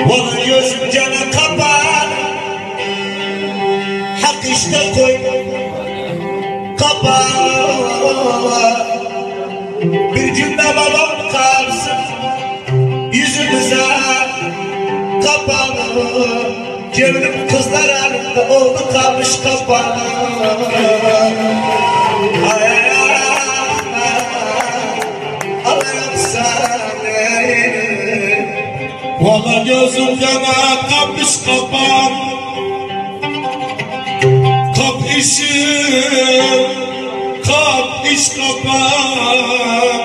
Valla gözüm cana kapan, hak işte koy kapan. Bir cümle babam kalsın yüzümüze kapan. Cevrim kızlar arasında oldu kalmış kapan. Valla gözüm yana kapış kapan, kap işim, kap iş kapan.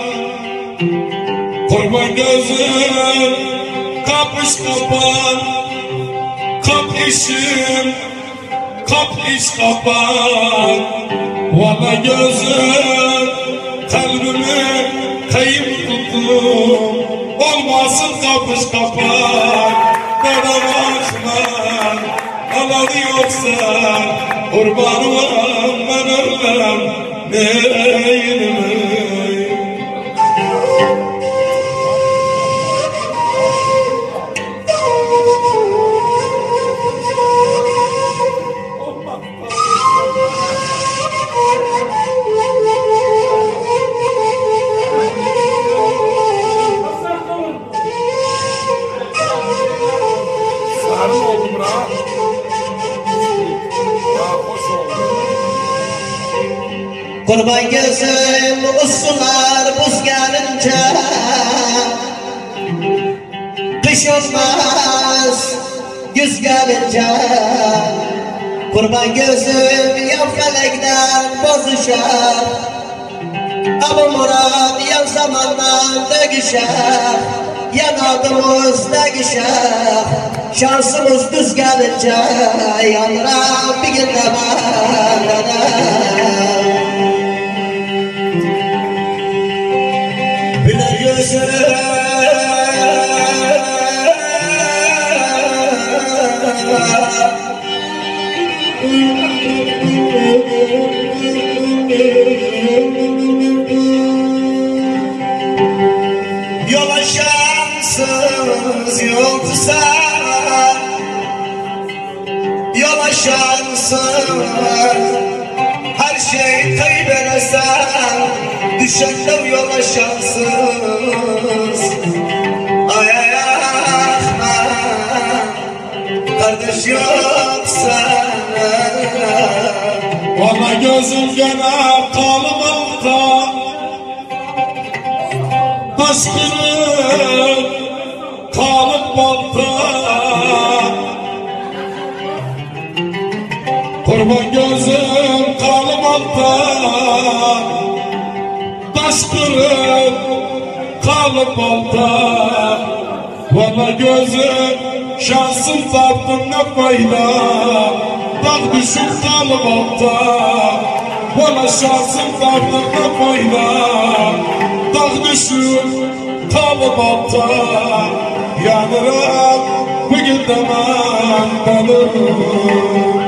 Kurban gözüm kapış kapan, kap işim, kap iş kapan. Valla gözüm kalbimi kayıp tuttum, olmasın kapış kapan. Bana bakma alalı yoksa kurbanım ben ölmem neyinime. Kurban gözüm ussular buz gelince kış olmaz güz gelince. Kurban gözüm ya felekten bozuşar, ama murad ya zamandan dögüşer. Yanadımız dögüşer, şansımız düz gelince yanıram bir gün demem. Yola şansız yoksa, yola şansız her şey kaybedersen, düşenler yola şanssız. Ay ay ay, kardeş yoksa. Valla gözüm gene kalmakta, aşkını kalıp batta. Kurban gözüm kalmakta, taş kırıp kalıp alta. Valla gözüm şansım taptım ne fayda, dağ düşüp kalıp alta. Valla şansım taptım ne fayda, dağ düşüp kalıp alta. Yanırım bugün demem kalırım.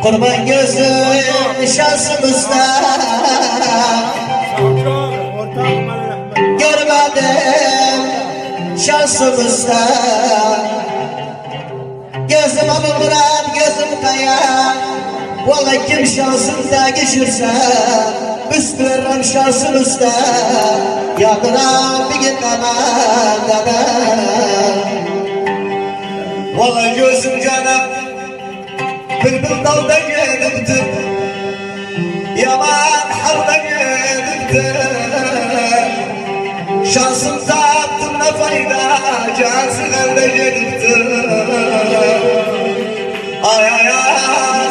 Kurban gözüm şansımızda görmedim şansımızda. Gözüm ama murat gözüm kaya, vallahi kim şansımda geçirse biz veririm şansımızda. Yanına bir gün demem. Vallahi gözüm canım bülbül dalda gelipti, yaman halda gelipti. Şansım zaptım ne fayda, cansın elde gelipti. Ay ay ay,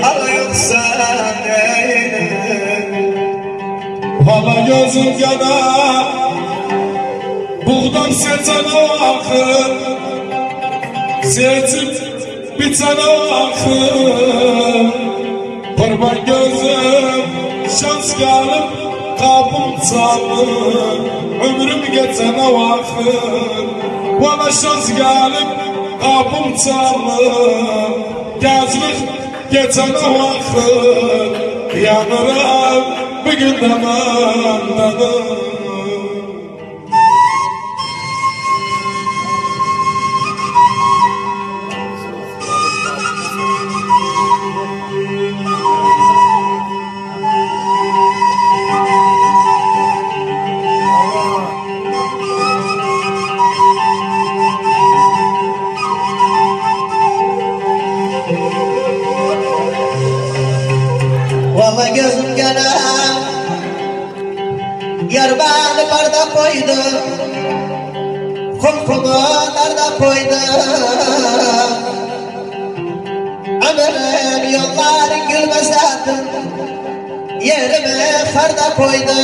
ala yoksa neyim. Valla gözüm yana buğdan seçen akın, seçip bir tane akın. Kurban gözüm şans gelip kapım çaldı, ömrüm geçen vakit Valla şans gelip kapım çalır Gezlik geçen vakit Yanırım bugün de bendenim Valla gözüm gene yar beni barda koydu Kulkumu darda koydu Ömrüm yolların gülmesedim Yerimi karda koydu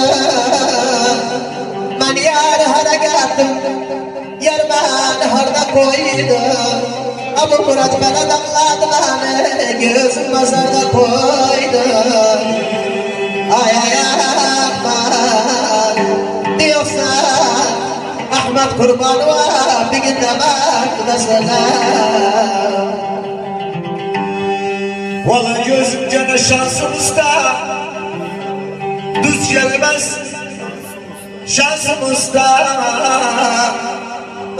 Ben yar harekatım Yar beni harda koydu Abu Murat bana damladı beni Gözüm mazarda koydu Ay ay aman Diyorsan Ahmet kurban var Bir gün de bak mesela Valla gözüm gene şansımızda Düz gelmez şansımızda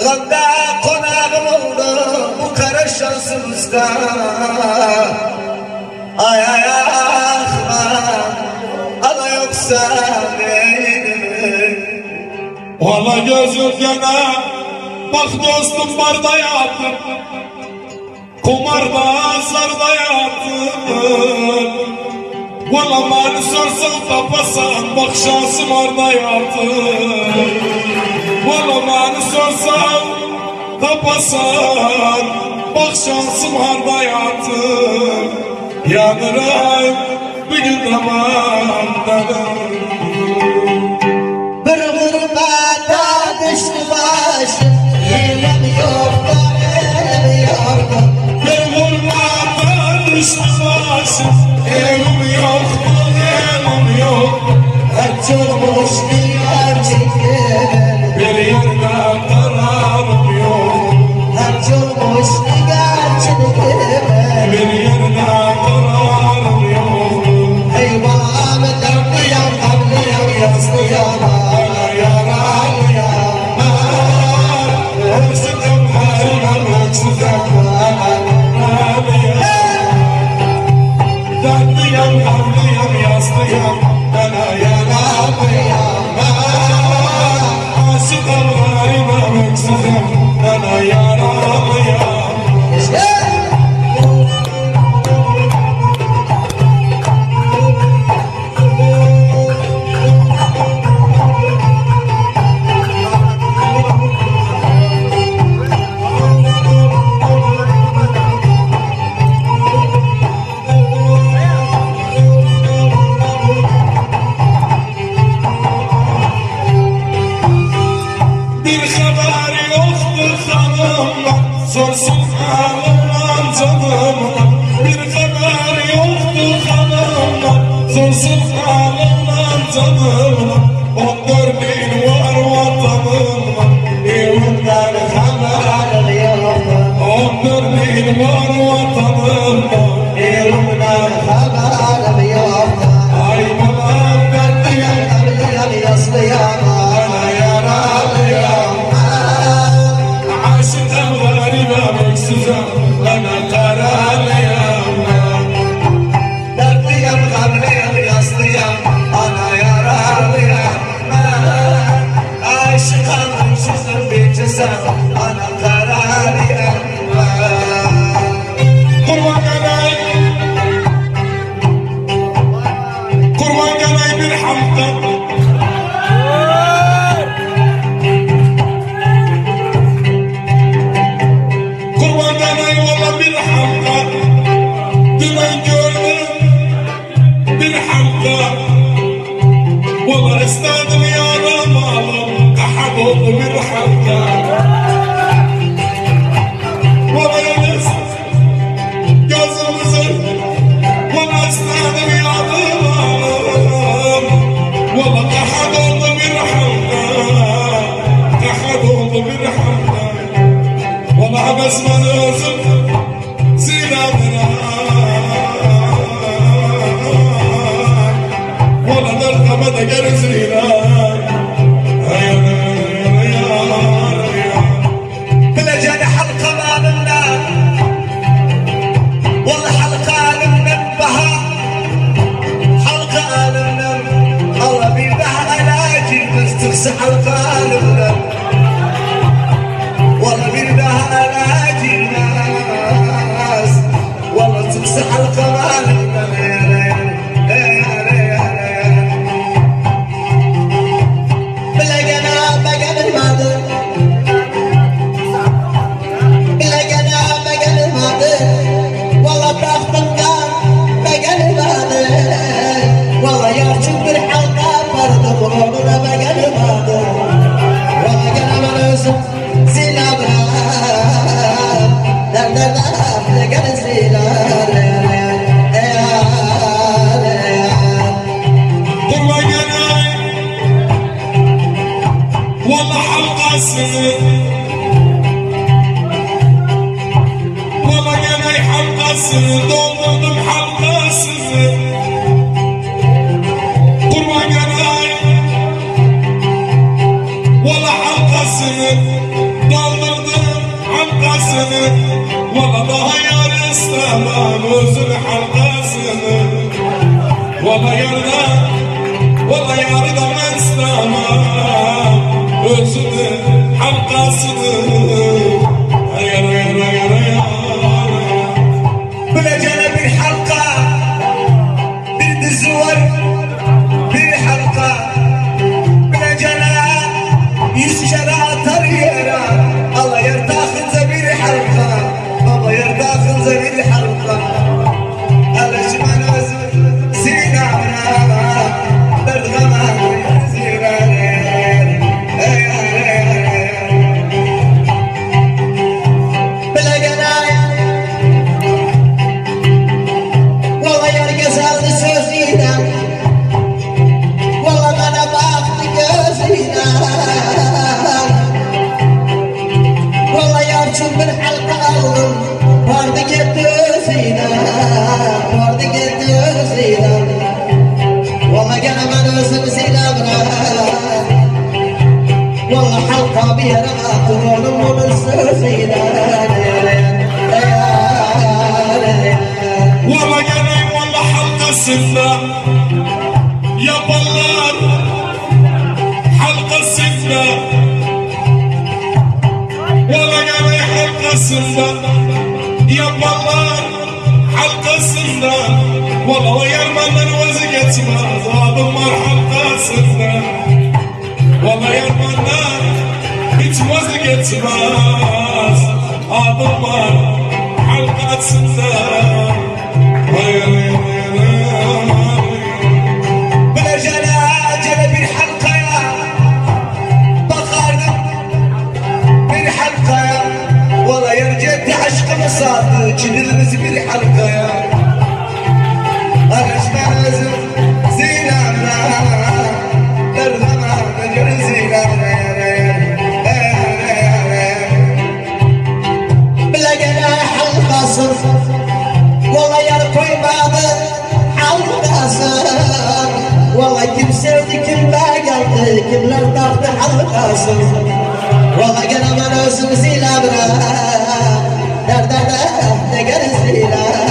Ganda konağım oldu bu kara şansımızda Ay ay ahman ala yoksa neydi Valla gözüm gene bak dostum barda yattım Kumarda zarda yattım Valla beni sorsan tapasan bak şansım orada yattım Valla beni sorsan tapasan bak şansım orada yattım Yanırım bir gün de bendenim Bir gurbata düştü başım Yerim yoktu, elim yoktu Bir gurbata düştü başım Evim yoktu, evim yoktu Kaç olmuş dünya çekim Bir yerde kararım yok Kaç olmuş dünya çekim Bir yerde kararım yok Eyvah dörtlüyem, kablıyem, yazlıyem Yaralıyam Öksüzüm halim, öksüzüm halim Dertliyem, kablıyem, yazlıyam Bana yaralıyam Aşıkım halim, öksüzüm Bana yaralıyam Bir haber yoktu hanımla Sorsun hanımla canımla Bir haber yoktu hanımla Sorsun hanımla canımla 14 bin var vatanımla Evimden haber yoktu 14 bin var vatanımla Elimden haberim yoktu Ay bana dertliyem Kablıyem, yazlıyem Bana yaralıyam Aşıkım garibim öksüzüm Bana karalıyam Dertliyem, kablıyem, yazlıyem Ana yaralıyem Aşıkım, öksüzüm, biçizem Ana karalıyem Kurban ganay Kurban ganay bir hamdan Kurban ganay valla bir hamdan Dümen gördüm bir hamdan Valla istedim yanım alım Kahab oldu bir hamdan Valla yalnız gözümüzü Valla istedim yanım alım Valla kahab oldu bir hamdan كمالنا والله بردها الاجي الناس والله تمسح الكمال والله يا رضا من سلامة وزد حلقاسنا بلا جنب الحلقة برد الزور بالحلقة بلا جنب يسجرى طريقة الله يرتاخ زبير حلقة بابا يرتاخ زبير حلقة على جمال سينا والله حلقة بيها رقاطون ومن سوسينا والله قلي والله حلقة سنة يا بلار حلقة سنة والله قلي حلقة سنة يا بلار حلقة سنة والله ويرمى من وزقت ما ضاب المر حلقة سنة والله يا الفنان اتمزقت راس اضمر حلقة سنة بلا جناجل بالحلقة يا بخارنا بالحلقة يا والله يا رجال عشق مصادق نلبس بالحلقة يا انا لازم زينة والله يا ركوي بابا حلقة صار والله كم سردي كم باقلت كم لرطاق حلقة صار والله قنا ما نوسم سيلا برا در در در دقر سيلا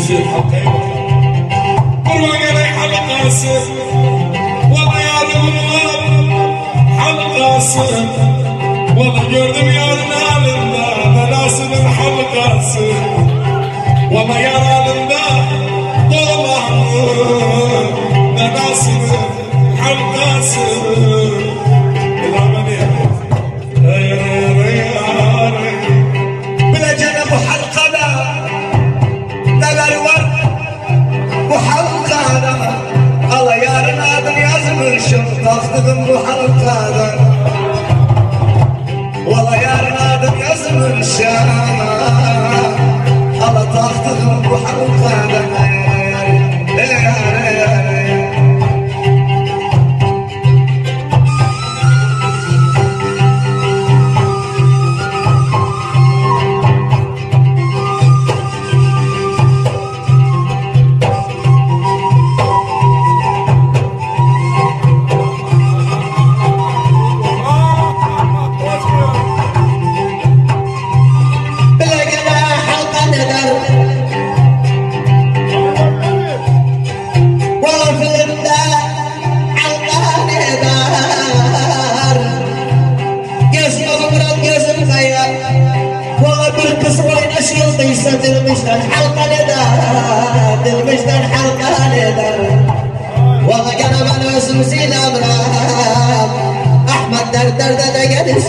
يصير حلقة والله قلي حلقة والله يا رب حلقة والله يردم يا رب ناسب الحلقة والله يا رب طلع ناسب الحلقة بلا جنب حلقة لا الورد وحلقة الله يا رنادم يا زمن الشمس تاخذ بحلقة والله يا رنادم يا زمن الشام الله تاخذ بحلقة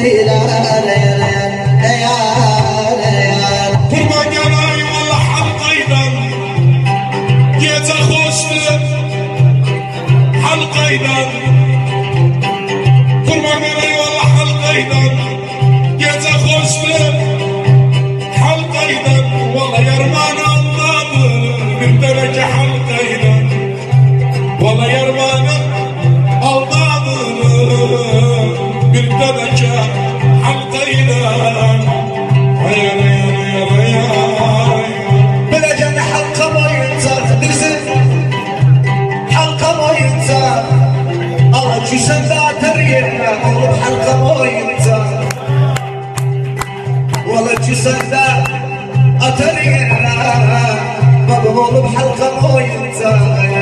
زيلان قربان قراي والله حلقيدا جيت اخوشت حلقيدا قربان قراي والله حلقيدا جيت اخوشت حلقيدا والله يا رمان الله من درجة حلقيدا والله يا رمان الله من درجة حلقيدا بلجن حلقة ما ينزل نزل حلقة ما ينزل الله جسم ذات ريحة حلقة ما ينزل والله جسم ذات ريحة بابا مولو بحلقة ما ينزل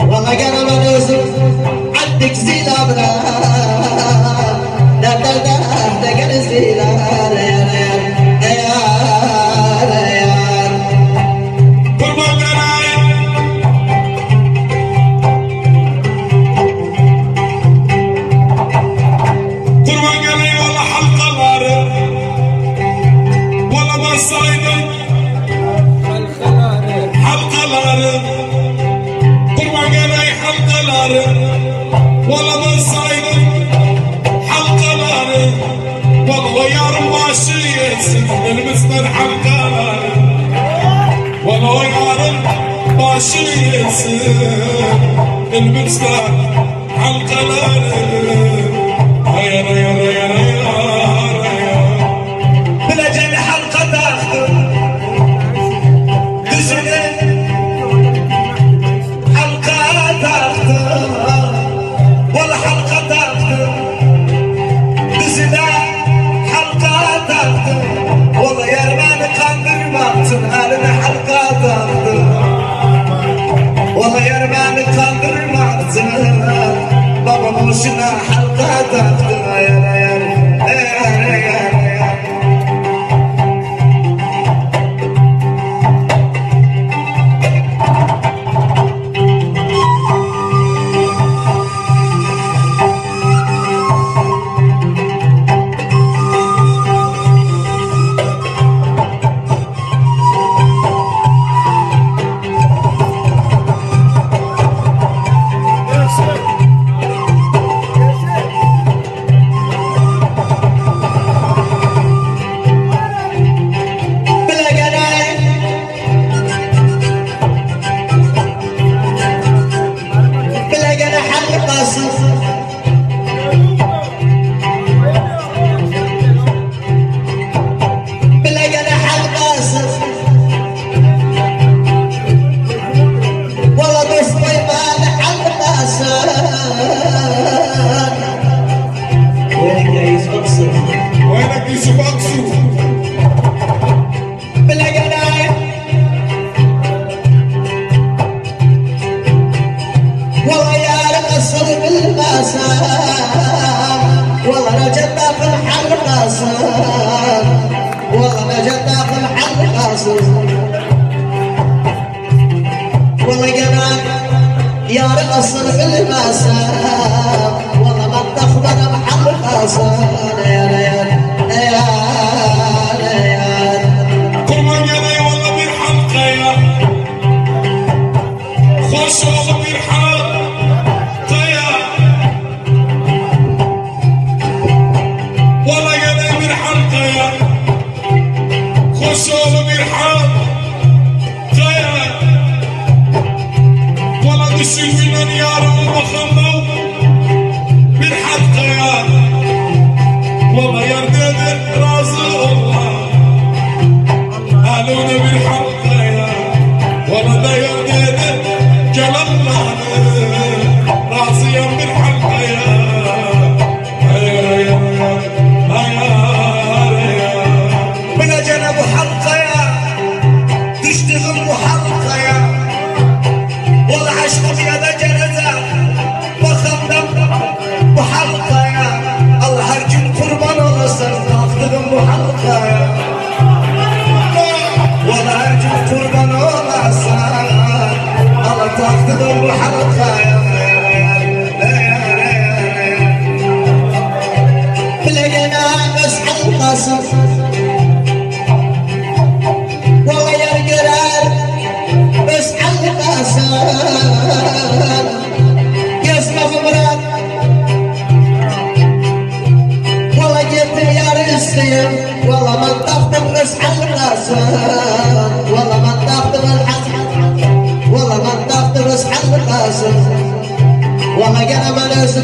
والله انا ما نوزن عندك زيلابنا دقن الزيلان يا قربان قراي قربان قراي والله حلقة الارض والله ما صايدة حلقة الارض قربان قراي حلقة الارض والله ما صايدة حلقة الارض والله يا رماشي المسند حلقة الارض والله يا رب ماشي المسند حلقة الارض بلجن حلقة تاخذ دزن حلقة تاخذ ولا حلقة تاخذ دزن حلقة تاخذ والله يا رمان قادر ما تنهالنا حلقة تاخذ والله يا رمان قادر ما تنهالنا بابا موشنا حلقة تاخذ وينك يوسف اقصو والله يا القصر بالمسام والله نجد داخل حل قصر والله نجد داخل حل قصر والله جمال يا القصر بالمسام والله ما تخبر بحل قصر يا ليال يا ليال قربان قراي والله بالحلقة يا خوش والله بالحلقة يا والله قراي بالحلقة يا خوش والله بالحلقة يا والله دشوينا يا رب وخمو بالحلقة يا والله يا رديد رازق الله قالونا بالحلقة يا والله ده يا رديد جلال الله راضيا بالحلقة يا والله انا ما لازم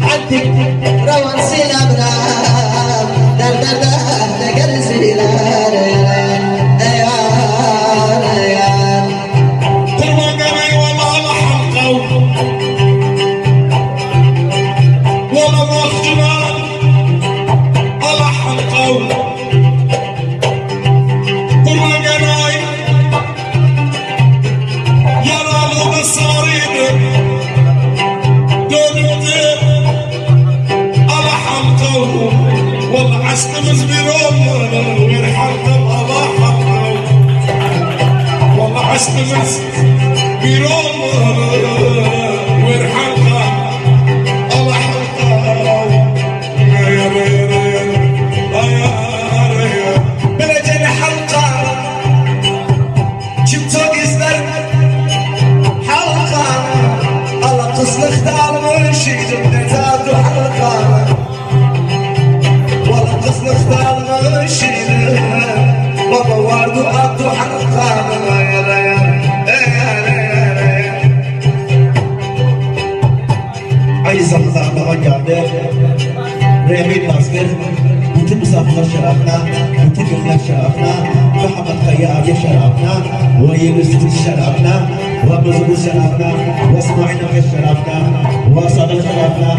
عندك روان سيلابنا در در در در سيلابنا استمز بروم ويرحلكم الله حقه والله استمز بروم ويرحلكم الله حقه يا ريا بلجن حلقة جبتو قزلر حلقة الله قصل اختار مرشد ونزاد حلقة نختار مرشد بابا واردو عبدو حلقة يا ريال عايز الله بغير ريمي باسكر bütün misafirler şerefine, bütün ümmet şerefine, Muhammed Kayyar şerefine, ve Yunus şerefine, ve Muzubuz şerefine, ve İsmail Nefes şerefine, ve Sadık şerefine,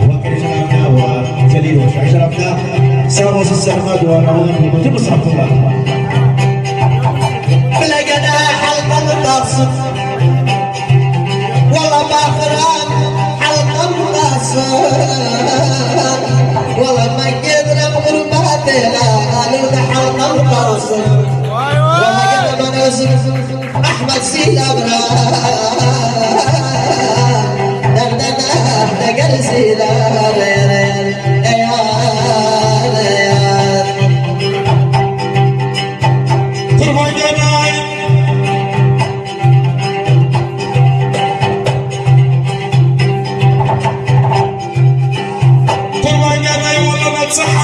ve Keri şerefine, ve Celil ve Şahi şerefine, selam olsun Serhat ve Ramon, bütün misafirler. بلقنا حلقة مقصف والله باخران حلقة مقصف والله ما قدر بغرباتنا قالوا ده حلقة مقصف والله قد ما نوصف احمد سيلابنا دردنا دقل سيلابنا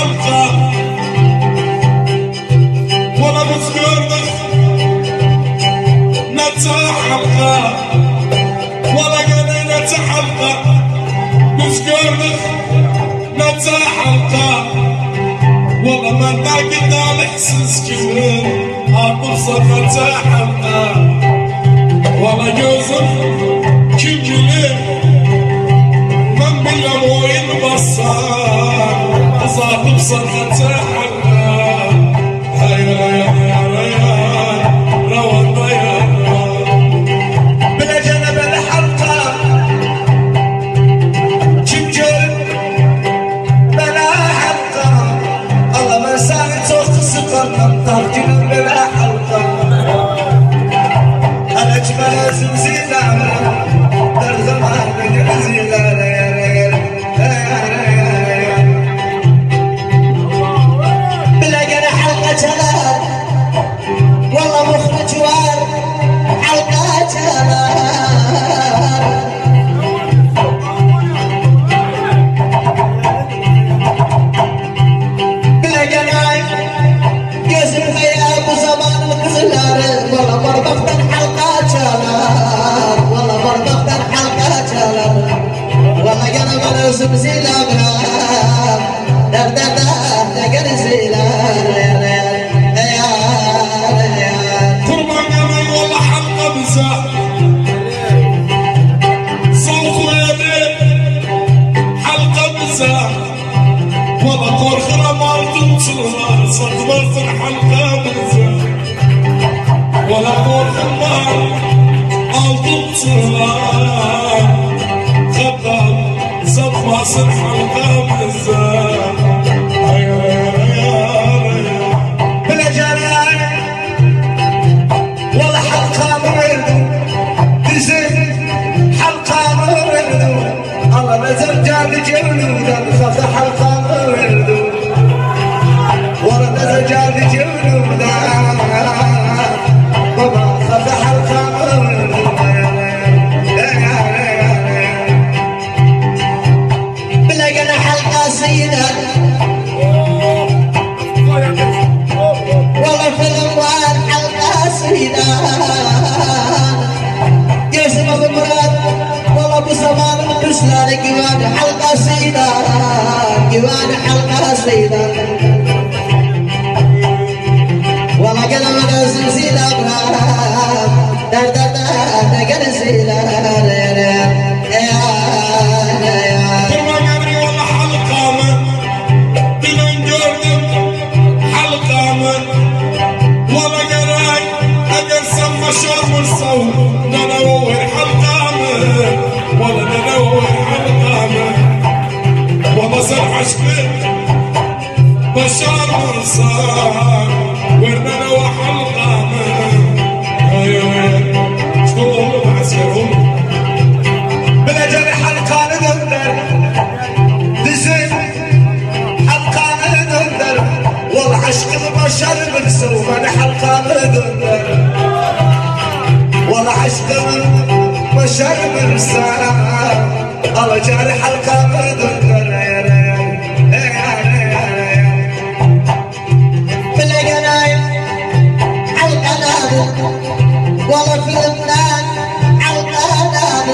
حلقة ولا بسكرنخ نتسع حلقة ولا قنينة حلقة بسكرنخ نتسع حلقة والله ما ناقد على حسس كبير أبصر نتسع حلقة ولا يوسف كم جليل من بالأموين بصار صاحب صنعة حلقة هيا يا ريان روى الطيران بلا جنب الحلقة جمجر بلا حلقة الله ما ساعد صوت السقر نطاق جنب بلا حلقة أنا أجمل زنزيلة در زمان من زيلة والله مخرج وار حلقة جلال بلا جنايف يزن فيا ابو زمان القزلار والله مربطة حلقة جلال والله مربطة حلقة جلال والله انا ما نوسم زيلابنا دردنا لقد زيلان والله طور خرمار تنصرها صدمت الحلقة بزا ولا طور خرمار تنصرها خطر صدمت الحلقة بزا بلا جلال ولا حلقة مردو تزن حلقة مردو الله نزل جاب جلودا خذ حلقة مردو ورا نزل جاب جلودا بابا خذ حلقة مردو بلقنا حلقة وشلون قوان حلقة سيدة قوان حلقة سيدة والله قلب من زلزيل أبرار در در در در زيلة بشار مرصار ورنا وحلقة شلون بعسكرهم بلا جري حلقة ندندر دزين حلقة ندندر والله عشق البشر بنسوا من حلقة ندندر والله عشق البشر بنسوا الله جاري حلقة ندندر والله في لبنان عالقنان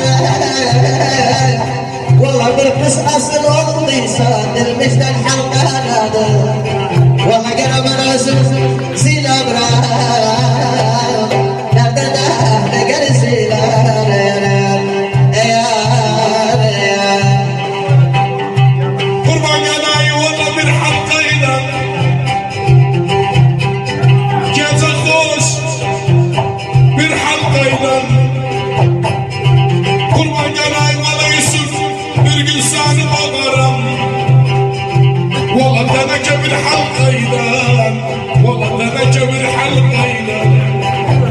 والله بالقصص الوطني صاد المجد الحلقان والله قرب راسم زين ابراهيم نقل زين قربان يداي والله من حلقينا كيف تخوش من حلقينا قربان يداي والله يوسف بالقلسان وغرم والله دنك من حلقينا والله دنك من حلقينا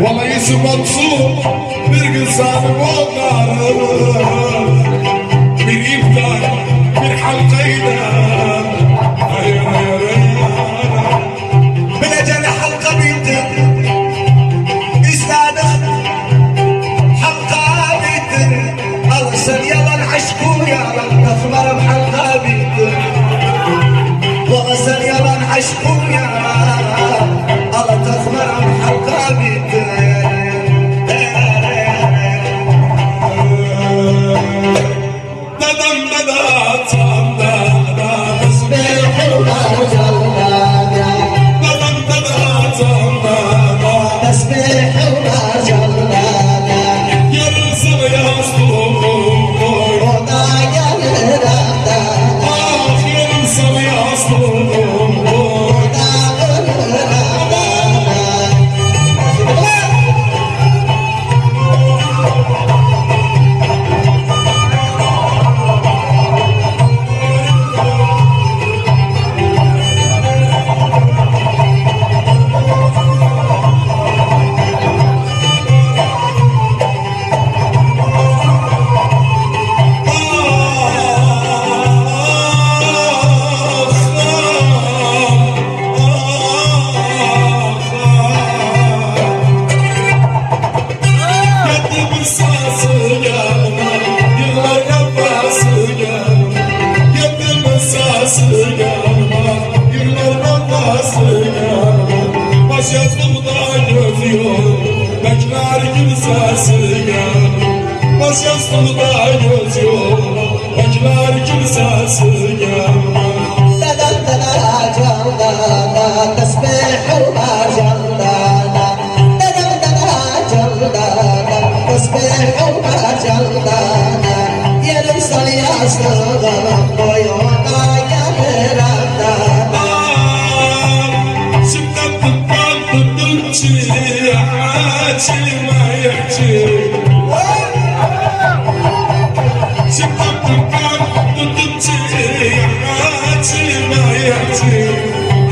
والله يوسف منصور بالقلسان وغرم من يفتح من حلقينا من اجل حلقة بيتك استانخ حلقة بيتك ارسل يلا نعشقو يا رب تخمر بحلقة بيتك وارسل يلا نعشقو يا رب الله تخمر بحلقة بيتك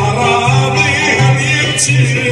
عربي يبكي